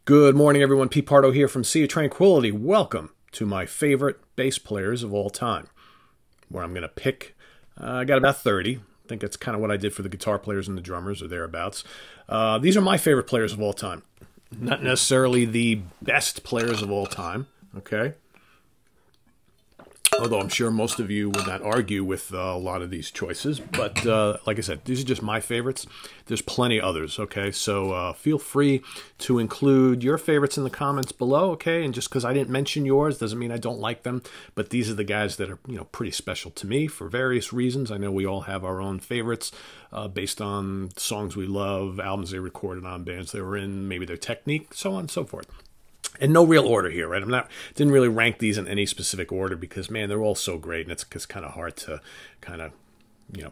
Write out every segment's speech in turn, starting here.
Good morning, everyone. Pete Pardo here from Sea of Tranquility. Welcome to my favorite bass players of all time, where I'm going to pick, I got about 30. I think that's kind of what I did for the guitar players and the drummers, or thereabouts. These are my favorite players of all time. Not necessarily the best players of all time, okay? Although I'm sure most of you would not argue with a lot of these choices. But like I said, these are just my favorites. There's plenty others, okay? So feel free to include your favorites in the comments below, okay? And just because I didn't mention yours doesn't mean I don't like them. But these are the guys that are, pretty special to me for various reasons. I know we all have our own favorites based on songs we love, albums they recorded on, bands they were in, maybe their technique, so on and so forth. And no real order here, right? Didn't really rank these in any specific order because, man, they're all so great, and it's kind of hard to kind of,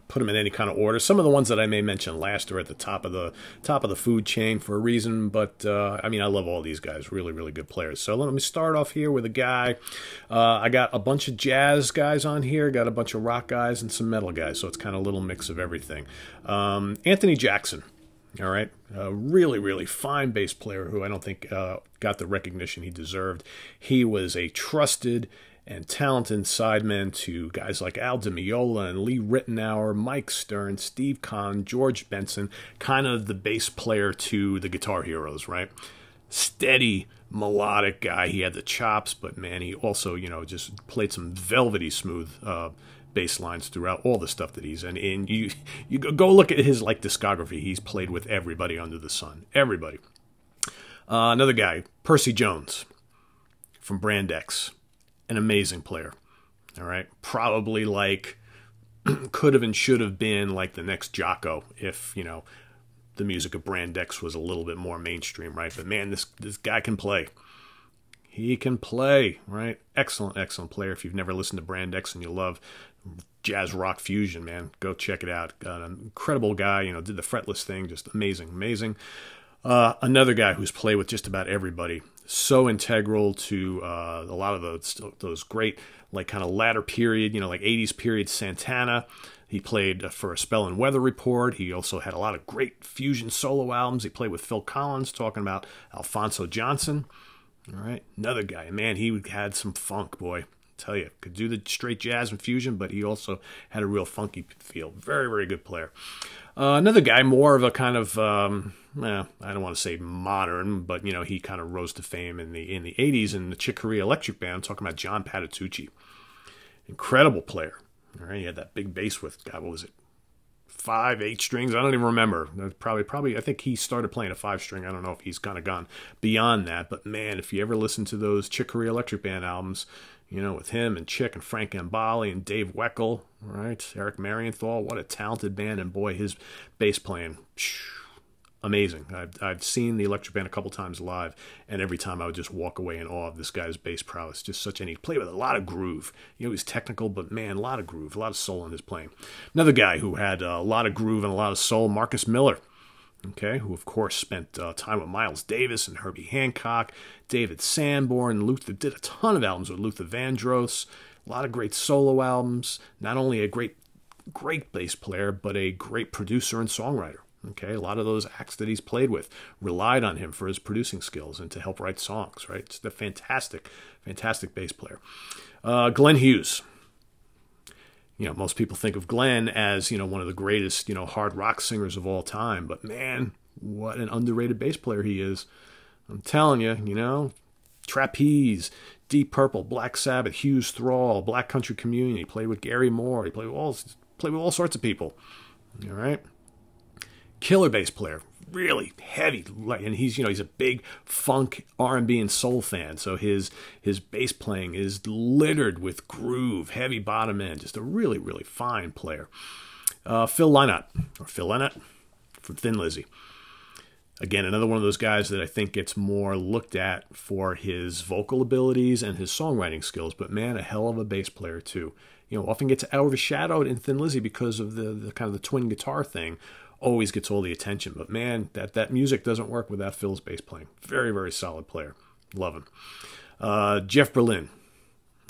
put them in any kind of order. Some of the ones that I may mention last are at the top of the food chain for a reason, but I love all these guys, really, really good players. So let me start off here with a guy. I got a bunch of jazz guys on here, got a bunch of rock guys, and some metal guys. So it's kind of a little mix of everything. Anthony Jackson. All right, a really, really fine bass player who I don't think got the recognition he deserved. He was a trusted and talented sideman to guys like Al Di Meola and Lee Ritenour, Mike Stern, Steve Cahn, George Benson, kind of the bass player to the guitar heroes, right? Steady, melodic guy. He had the chops, but man, he also, just played some velvety smooth bass lines throughout all the stuff that he's in. And you go look at his discography. He's played with everybody under the sun. Everybody. Another guy, Percy Jones from Brand X. An amazing player. All right. Probably could have and should have been like the next Jaco if, the music of Brand X was a little bit more mainstream, right? But man, this guy can play. He can play, right? Excellent, excellent player. If you've never listened to Brand X and you love jazz rock fusion, man, go check it out. An incredible guy, did the fretless thing, just amazing, amazing. Another guy who's played with just about everybody, so integral to a lot of those great, kind of latter period, 80s period Santana. He played for a spell in Weather Report. He also had a lot of great fusion solo albums. He played with Phil Collins, talking about Alphonso Johnson. All right, another guy, man, he had some funk, boy. Tell you, could do the straight jazz and fusion, but he also had a real funky feel. Very, very good player. Another guy, more of a kind of, I don't want to say modern, but he kind of rose to fame in the 80s in the Chick Corea Electric Band. I'm talking about John Patitucci, incredible player. All right, he had that big bass with, God, what was it? 5, 8 strings. I don't even remember. Probably. I think he started playing a 5-string. I don't know if he's kind of gone beyond that. But man, if you ever listen to those Chick Corea Electric Band albums, with him and Chick and Frank Ambali and Dave Weckl, right? Eric Marienthal, what a talented band. And boy, his bass playing, amazing. I've seen the Electric Band a couple times live, and every time I would just walk away in awe of this guy's bass prowess. Just such he played with a lot of groove. He's technical, but man, a lot of groove, a lot of soul in his playing. Another guy who had a lot of groove and a lot of soul, Marcus Miller. Okay, who of course spent time with Miles Davis and Herbie Hancock, David Sanborn, Luther, did a ton of albums with Luther Vandross, a lot of great solo albums, not only a great bass player, but a great producer and songwriter. Okay, a lot of those acts that he's played with relied on him for his producing skills and to help write songs, right? It's a fantastic, fantastic bass player. Glenn Hughes. Most people think of Glenn as, one of the greatest, hard rock singers of all time. But man, what an underrated bass player he is. I'm telling you, Trapeze, Deep Purple, Black Sabbath, Hughes Thrall, Black Country Communion. He played with Gary Moore. He played with all sorts of people. All right. Killer bass player. Really heavy, and he's a big funk, R&B, and soul fan. So his bass playing is littered with groove, heavy bottom end. Just a really, really fine player. Phil Lynott from Thin Lizzy. Again, another one of those guys that I think gets more looked at for his vocal abilities and his songwriting skills. But man, a hell of a bass player too. Often gets overshadowed in Thin Lizzy because of the kind of the twin guitar thing. Always gets all the attention. But man, that music doesn't work without Phil's bass playing. Very, very solid player. Love him. Jeff Berlin.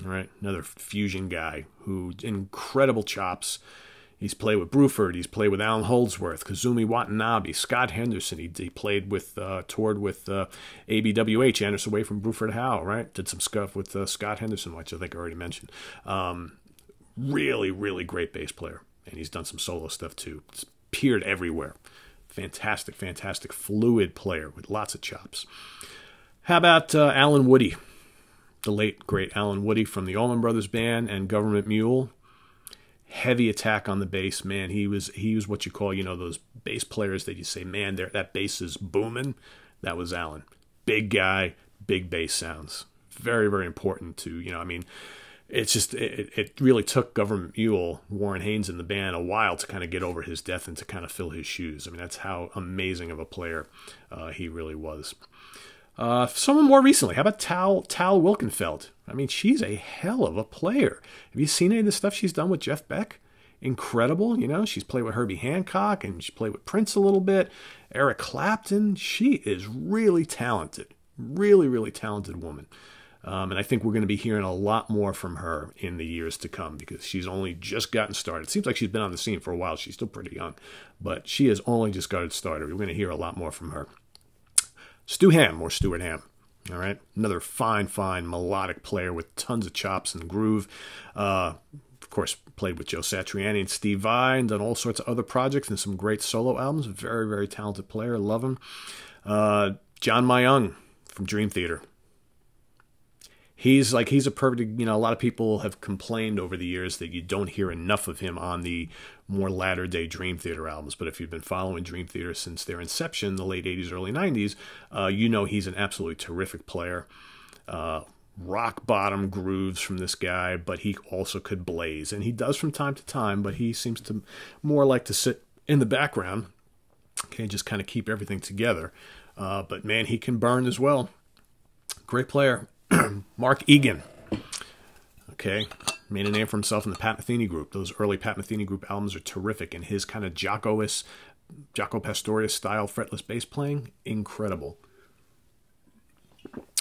All right, another fusion guy who incredible chops. He's played with Bruford. He's played with Alan Holdsworth, Kazumi Watanabe, Scott Henderson. He played with, toured with ABWH, Anderson Way from Bruford Howe, right? Did some stuff with Scott Henderson, which I think I already mentioned. Really, really great bass player. And he's done some solo stuff too. It's appeared everywhere. Fantastic, fantastic, fluid player with lots of chops. How about Alan Woody? The late, great Alan Woody from the Allman Brothers Band and Government Mule. Heavy attack on the bass, man. He was what you call, those bass players that you say, man, that bass is booming. That was Alan. Big guy, big bass sounds. Very, very important to, it's just, it really took Government Mule, Warren Haynes in the band, a while to kind of get over his death and to kind of fill his shoes. I mean, that's how amazing of a player he really was. Someone more recently, how about Tal Wilkenfeld? I mean, she's a hell of a player. Have you seen any of the stuff she's done with Jeff Beck? Incredible, she's played with Herbie Hancock and she played with Prince a little bit. Eric Clapton, she is really talented. Really, really talented woman. And I think we're going to be hearing a lot more from her in the years to come because she's only just gotten started. It seems like she's been on the scene for a while. She's still pretty young, but she has only just gotten started. We're going to hear a lot more from her. Stu Hamm, or Stuart Hamm, all right? Another fine, fine melodic player with tons of chops and groove. Of course, played with Joe Satriani and Steve Vai, and done all sorts of other projects and some great solo albums. Very, very talented player. Love him. John Myung from Dream Theater. He's a perfect, a lot of people have complained over the years that you don't hear enough of him on the more latter-day Dream Theater albums. But if you've been following Dream Theater since their inception, the late 80s, early 90s, he's an absolutely terrific player. Rock-bottom grooves from this guy, but he also could blaze. And he does from time to time, but he seems to more like to sit in the background, okay, just kind of keep everything together. But, man, he can burn as well. Great player. Mark Egan, okay, made a name for himself in the Pat Metheny group. Those early Pat Metheny group albums are terrific, and his kind of Jaco Pastorius style fretless bass playing, incredible.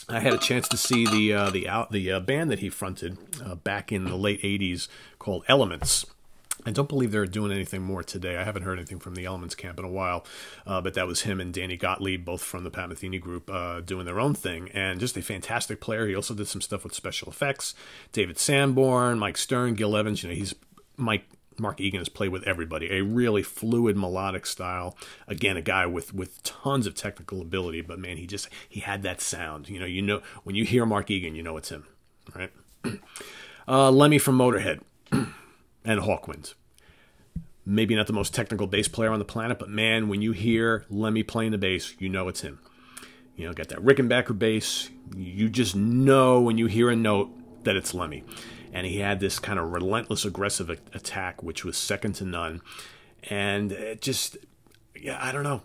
I had a chance to see the band that he fronted back in the late '80s called Elements. I don't believe they're doing anything more today. I haven't heard anything from the Elements camp in a while, but that was him and Danny Gottlieb, both from the Pat Metheny group, doing their own thing, and just a fantastic player. He also did some stuff with special effects. David Sanborn, Mike Stern, Gil Evans. Mark Egan has played with everybody. A really fluid, melodic style. Again, a guy with tons of technical ability, but man, he had that sound. When you hear Mark Egan, you know it's him, right? Lemmy from Motorhead. And Hawkwind. Maybe not the most technical bass player on the planet, but man, when you hear Lemmy playing the bass, you know it's him. Got that Rickenbacker bass. You just know when you hear a note that it's Lemmy. And he had this kind of relentless, aggressive attack, which was second to none. And it just, I don't know.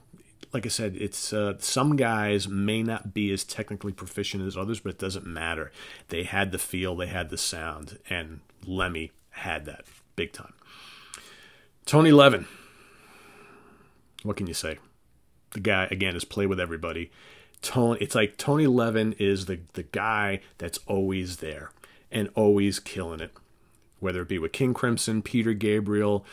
Like I said, it's some guys may not be as technically proficient as others, but it doesn't matter. They had the feel, they had the sound, and Lemmy had that. Big time. Tony Levin. What can you say? The guy, again, has played with everybody. It's like Tony Levin is the guy that's always there and always killing it. Whether it be with King Crimson, Peter Gabriel,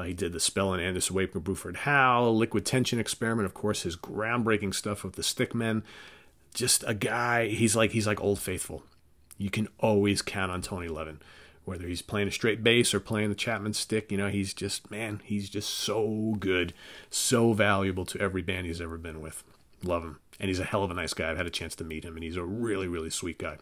he did the Spell and Anderson Way from Bruford Howe, Liquid Tension Experiment, of course, his groundbreaking stuff with the Stickmen. Just a guy, he's like Old Faithful. You can always count on Tony Levin. Whether he's playing a straight bass or playing the Chapman stick, he's just so good, so valuable to every band he's ever been with. Love him. And he's a hell of a nice guy. I've had a chance to meet him, and he's a really, really sweet guy.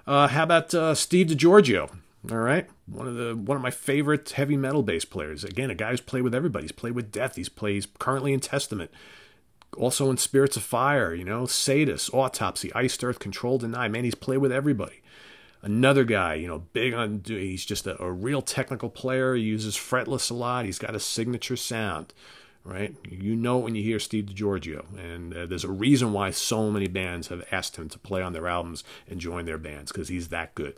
How about Steve DiGiorgio? All right, one of my favorite heavy metal bass players. Again, a guy who's played with everybody. He's played with Death. He's currently in Testament. Also in Spirits of Fire, Sadist, Autopsy, Iced Earth, Control Deny. Man, he's played with everybody. Another guy, big on, he's just a real technical player. He uses fretless a lot. He's got a signature sound, right? You know when you hear Steve DiGiorgio. And there's a reason why so many bands have asked him to play on their albums and join their bands, because he's that good.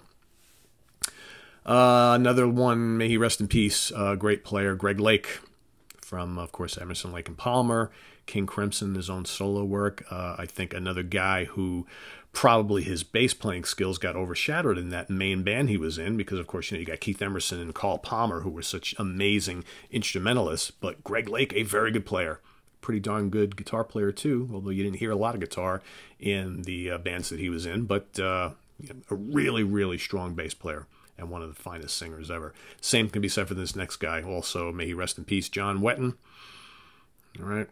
Another one, may he rest in peace, great player, Greg Lake from, of course, Emerson, Lake and Palmer. King Crimson, his own solo work. I think another guy who probably his bass playing skills got overshadowed in that main band he was in, because of course, you got Keith Emerson and Carl Palmer, who were such amazing instrumentalists, but Greg Lake, a very good player, pretty darn good guitar player too, although you didn't hear a lot of guitar in the bands that he was in, but a really, really strong bass player and one of the finest singers ever. Same can be said for this next guy also, may he rest in peace, John Wetton. All right.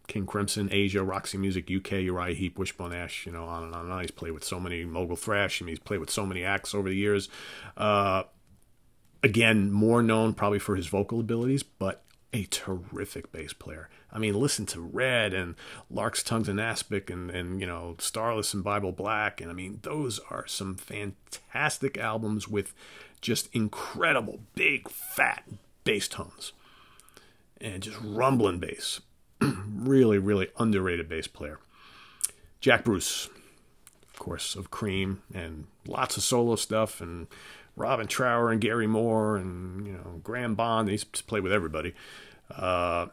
King Crimson, Asia, Roxy Music, UK, Uriah Heep, Wishbone Ash, on and on and on. He's played with so many, Mogul Thrash, he's played with so many acts over the years. Again, more known probably for his vocal abilities, but a terrific bass player. I mean, listen to Red and Lark's Tongues and Aspic and Starless and Bible Black. And I mean, those are some fantastic albums with just incredible big, fat bass tones and just rumbling bass. Really, really underrated bass player. Jack Bruce, of course, of Cream, and lots of solo stuff, and Robin Trower and Gary Moore and Graham Bond. He's played with everybody. An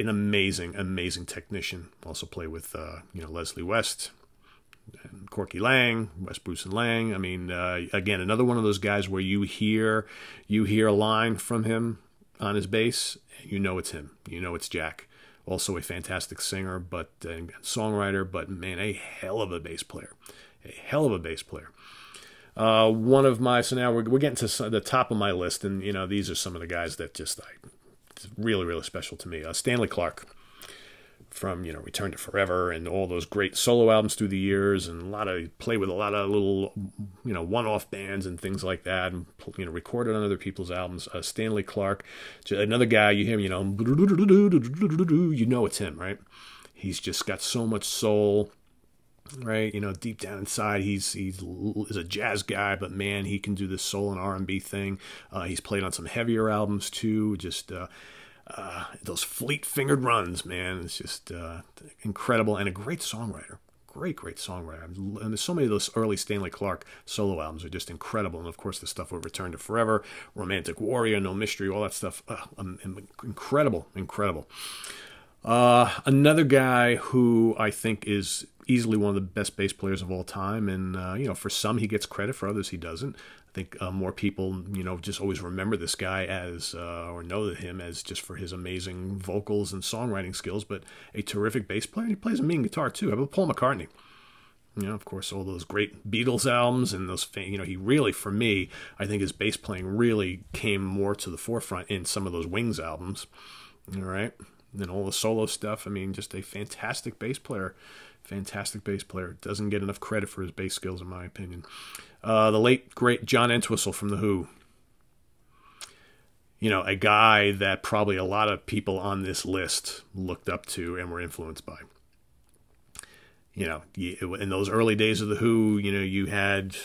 amazing, amazing technician. Also played with Leslie West and Corky Lang, West Bruce and Lang. I mean, again, another one of those guys where you hear a line from him on his bass, you know it's him. You know it's Jack. Also a fantastic singer, but songwriter, but man, a hell of a bass player. A hell of a bass player. One of my, so now we're getting to the top of my list, and these are some of the guys that just really, really special to me. Stanley Clarke from Return to Forever and all those great solo albums through the years, and played with a lot of little one-off bands and things like that, and recorded on other people's albums. Stanley Clarke, another guy you hear him, it's him, right? He's just got so much soul, right? Deep down inside, he's a jazz guy, but man, he can do this soul and R&B thing. He's played on some heavier albums too. Just those fleet-fingered runs, man. It's just incredible, and a great songwriter. Great songwriter. And there's so many of those early Stanley Clarke solo albums are just incredible. And of course, the stuff with Return to Forever, Romantic Warrior, No Mystery, all that stuff. Incredible. Another guy who I think is easily one of the best bass players of all time, and for some he gets credit, for others he doesn't. I think more people just always remember this guy as or know him as just for his amazing vocals and songwriting skills, but a terrific bass player. He plays a mean guitar too. How about Paul McCartney? Of course, all those great Beatles albums and those, he really, for me, I think his bass playing really came more to the forefront in some of those Wings albums. All right. And then all the solo stuff. I mean, just a fantastic bass player. Fantastic bass player. Doesn't get enough credit for his bass skills, in my opinion. The late, great John Entwistle from The Who. A guy that probably a lot of people on this list looked up to and were influenced by. In those early days of The Who, you had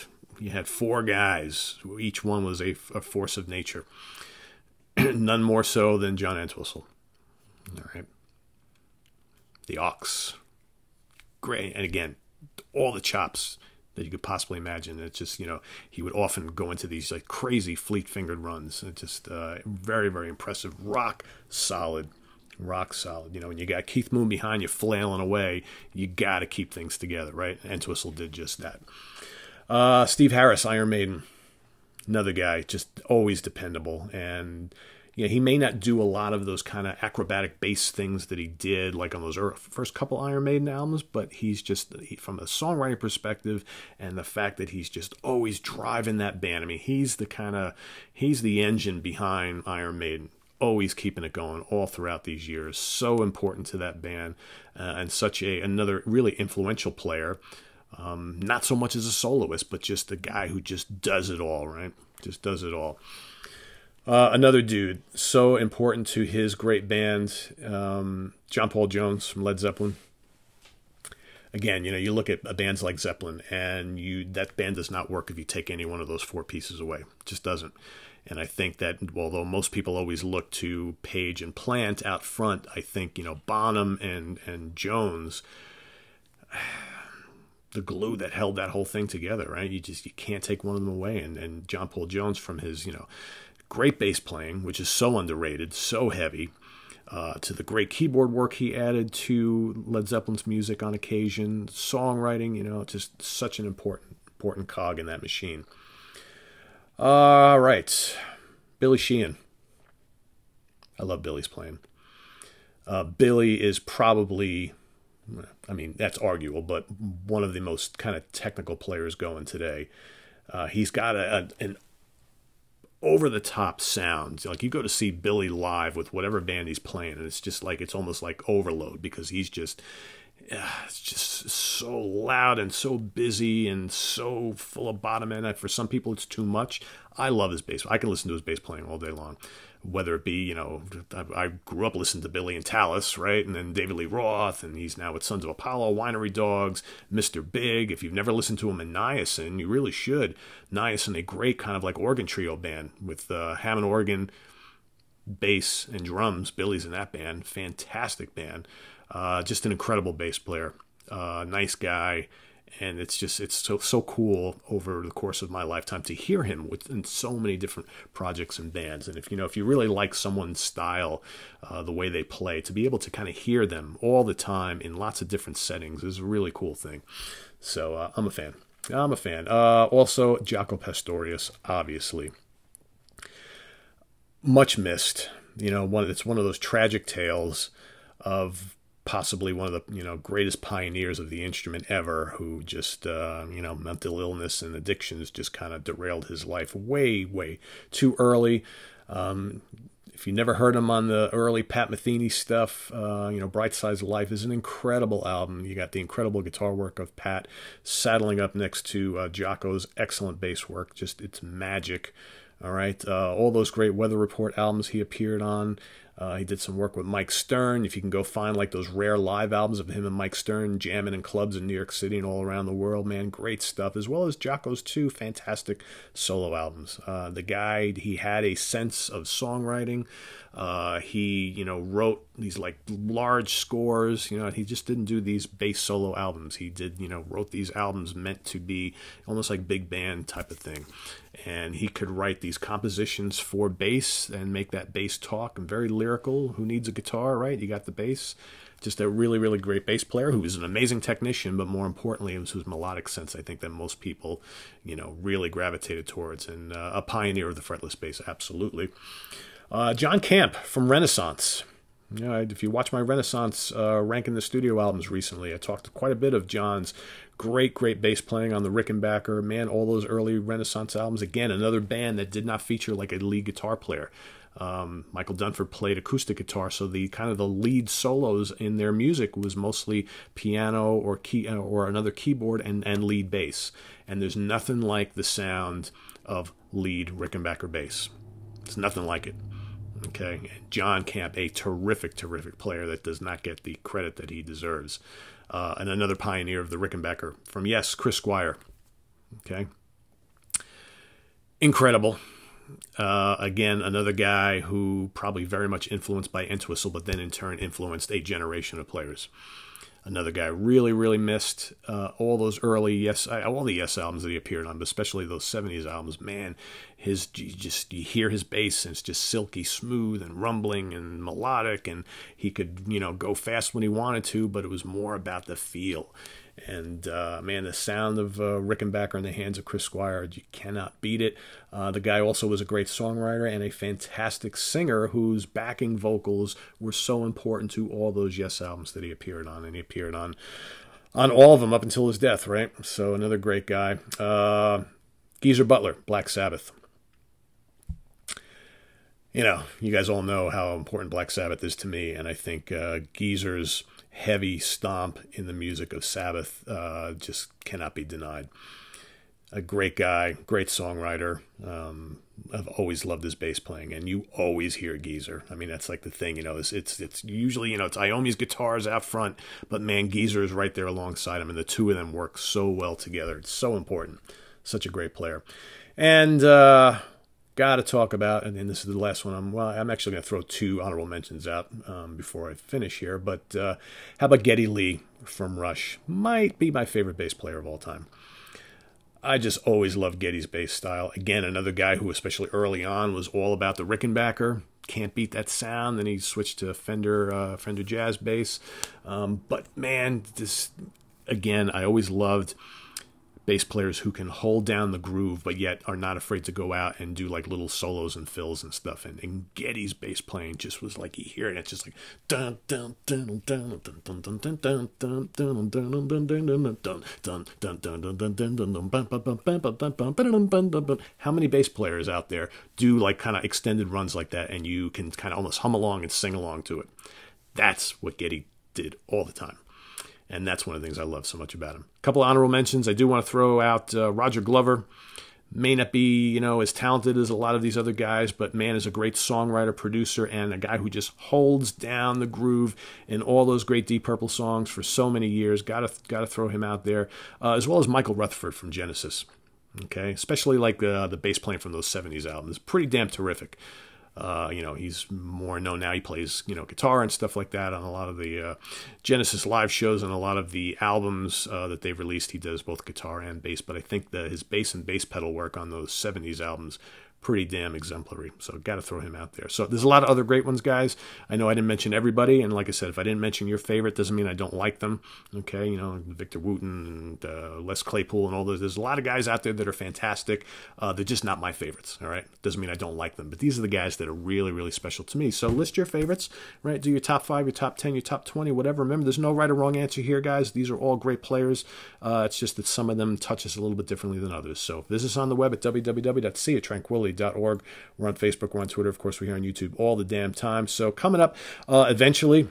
four guys. Each one was a force of nature. None more so than John Entwistle. All right. The Ox. Great. And again, all the chops that you could possibly imagine. It's just, he would often go into these crazy fleet-fingered runs. It's just very, very impressive. Rock solid. When you got Keith Moon behind you flailing away, you got to keep things together, right? Entwistle did just that. Steve Harris, Iron Maiden. Another guy, just always dependable. And he may not do a lot of those kind of acrobatic bass things that he did like on those first couple Iron Maiden albums, but he's just, from a songwriting perspective and the fact that he's just always driving that band. I mean, he's the engine behind Iron Maiden, always keeping it going all throughout these years. So important to that band, and such another really influential player. Not so much as a soloist, but just a guy who just does it all, right? Just does it all. Another dude, so important to his great band, John Paul Jones from Led Zeppelin. Again, you look at bands like Zeppelin, and that band does not work if you take any one of those four pieces away. It just doesn't. And I think that, although most people always look to Page and Plant out front, I think, Bonham and Jones, the glue that held that whole thing together, right? You can't take one of them away. And John Paul Jones, from his, great bass playing, which is so underrated, so heavy, to the great keyboard work he added to Led Zeppelin's music on occasion, songwriting, just such an important cog in that machine. All right, Billy Sheehan. I love Billy's playing. Billy is probably, I mean, that's arguable, but one of the most kind of technical players going today. He's got an over-the-top sound. Like, you go to see Billy live with whatever band he's playing, and it's just like, it's almost like overload, because he's just, it's just so loud and so busy and so full of bottom end. For some people, it's too much. I love his bass. I can listen to his bass playing all day long. Whether it be, I grew up listening to Billy and Tallis, right? And then David Lee Roth, and he's now with Sons of Apollo, Winery Dogs, Mr. Big. If you've never listened to him in Niacin, you really should. Niacin, a great kind of like organ trio band with Hammond organ, bass, and drums. Billy's in that band. Fantastic band. Just an incredible bass player. Nice guy. And it's so cool over the course of my lifetime to hear him in so many different projects and bands. And if you really like someone's style, the way they play, to be able to kind of hear them all the time in lots of different settings is a really cool thing. So I'm a fan. Also, Jaco Pastorius, obviously, much missed. It's one of those tragic tales of possibly one of the greatest pioneers of the instrument ever, who just mental illness and addictions just kind of derailed his life way too early. If you never heard him on the early Pat Metheny stuff, Bright Sides of Life is an incredible album. You got the incredible guitar work of Pat saddling up next to Jaco's excellent bass work. Just, it's magic. All right, all those great Weather Report albums he appeared on. He did some work with Mike Stern. If you can go find like those rare live albums of him and Mike Stern jamming in clubs in New York City and all around the world, man, great stuff. As well as Jaco's two fantastic solo albums. The guy, he had a sense of songwriting. He, wrote these like large scores. He just didn't do these bass solo albums. He did, wrote these albums meant to be almost like big band type of thing. And he could write these compositions for bass and make that bass talk, and very lyrical. Who needs a guitar, right? You got the bass. Just a really great bass player who is an amazing technician, but more importantly, it was his melodic sense, I think, that most people, really gravitated towards, and a pioneer of the fretless bass, absolutely. John Camp from Renaissance. If you watch my Renaissance Ranking the Studio albums recently, I talked quite a bit of John's great bass playing on the Rickenbacker. Man, all those early Renaissance albums. Again, another band that did not feature like a lead guitar player. Michael Dunford played acoustic guitar, so the lead solos in their music was mostly piano or another keyboard and lead bass. And there's nothing like the sound of lead Rickenbacker bass. It's nothing like it. Okay, John Camp, a terrific player that does not get the credit that he deserves. And another pioneer of the Rickenbacker from, yes, Chris Squire. Okay. Incredible. Again, another guy who probably very much influenced by Entwistle, but then in turn influenced a generation of players. Another guy really missed. All those early all the Yes albums that he appeared on, but especially those 70s albums. Man, you hear his bass and it's just silky smooth and rumbling and melodic, and he could go fast when he wanted to, but it was more about the feel. And man, the sound of Rickenbacker in the hands of Chris Squire, you cannot beat it. The guy also was a great songwriter and a fantastic singer whose backing vocals were so important to all those Yes albums that he appeared on. And he appeared on all of them up until his death, right? So another great guy. Geezer Butler, Black Sabbath. You guys all know how important Black Sabbath is to me, and I think Geezer's heavy stomp in the music of Sabbath just cannot be denied. A great guy, great songwriter. I've always loved his bass playing, and you always hear Geezer. I mean, that's like the thing, it's usually, it's Iommi's guitars out front, but man, Geezer is right there alongside him, and the two of them work so well together. It's so important. Such a great player. And got to talk about, and this is the last one. I'm actually going to throw two honorable mentions out before I finish here. But how about Geddy Lee from Rush? Might be my favorite bass player of all time. I just always loved Geddy's bass style. Again, another guy who, especially early on, was all about the Rickenbacker. Can't beat that sound. Then he switched to Fender Jazz bass. But man, this again, I always loved bass players who can hold down the groove, but yet are not afraid to go out and do like little solos and fills and stuff. And Geddy's bass playing just was like, you hear it, it's just like dun dun dun dun dun dun dun dun dun dun dun dun dun dun dun dun dun. How many bass players out there do like kind of extended runs like that, and you can kind of almost hum along and sing along to it? That's what Geddy did all the time. And that's one of the things I love so much about him. A couple of honorable mentions. I do want to throw out Roger Glover. May not be, as talented as a lot of these other guys, but man is a great songwriter, producer, and a guy who just holds down the groove in all those great Deep Purple songs for so many years. Gotta throw him out there, as well as Michael Rutherford from Genesis. Okay, especially like the bass playing from those '70s albums, pretty damn terrific. He's more known now. He plays, guitar and stuff like that on a lot of the Genesis live shows and a lot of the albums that they've released. He does both guitar and bass, but I think his bass and bass pedal work on those '70s albums, pretty damn exemplary. So got to throw him out there. So there's a lot of other great ones, guys. I know I didn't mention everybody, and like I said, if I didn't mention your favorite, doesn't mean I don't like them. Okay, Victor Wooten and Les Claypool and all those. There's a lot of guys out there that are fantastic. They're just not my favorites. All right, doesn't mean I don't like them, but these are the guys that are really, really special to me. So list your favorites. Right, do your top 5, your top 10, your top 20, whatever. Remember, there's no right or wrong answer here, guys. These are all great players. It's just that some of them touch us a little bit differently than others. So visit us on the web at www.seaoftranquility.org. We're on Facebook, we're on Twitter, of course, we're here on YouTube all the damn time. So coming up eventually,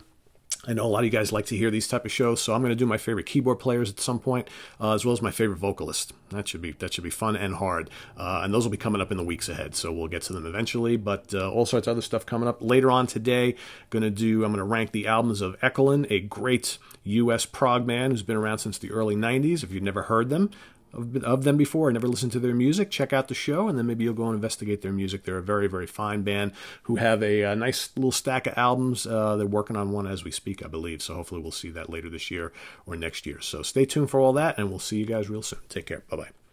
I know a lot of you guys like to hear these type of shows, so I'm going to do my favorite keyboard players at some point, as well as my favorite vocalist. That should be fun and hard, and those will be coming up in the weeks ahead. So we'll get to them eventually, but all sorts of other stuff coming up later on today. I'm going to rank the albums of Ekelin, a great U.S. prog band who's been around since the early '90s. If you've never heard them, of them before, never listened to their music, check out the show, and then maybe you'll go and investigate their music. They're a very, very fine band who have a nice little stack of albums. They're working on one as we speak, I believe, so hopefully we'll see that later this year or next year. So stay tuned for all that, and we'll see you guys real soon. Take care. Bye-bye.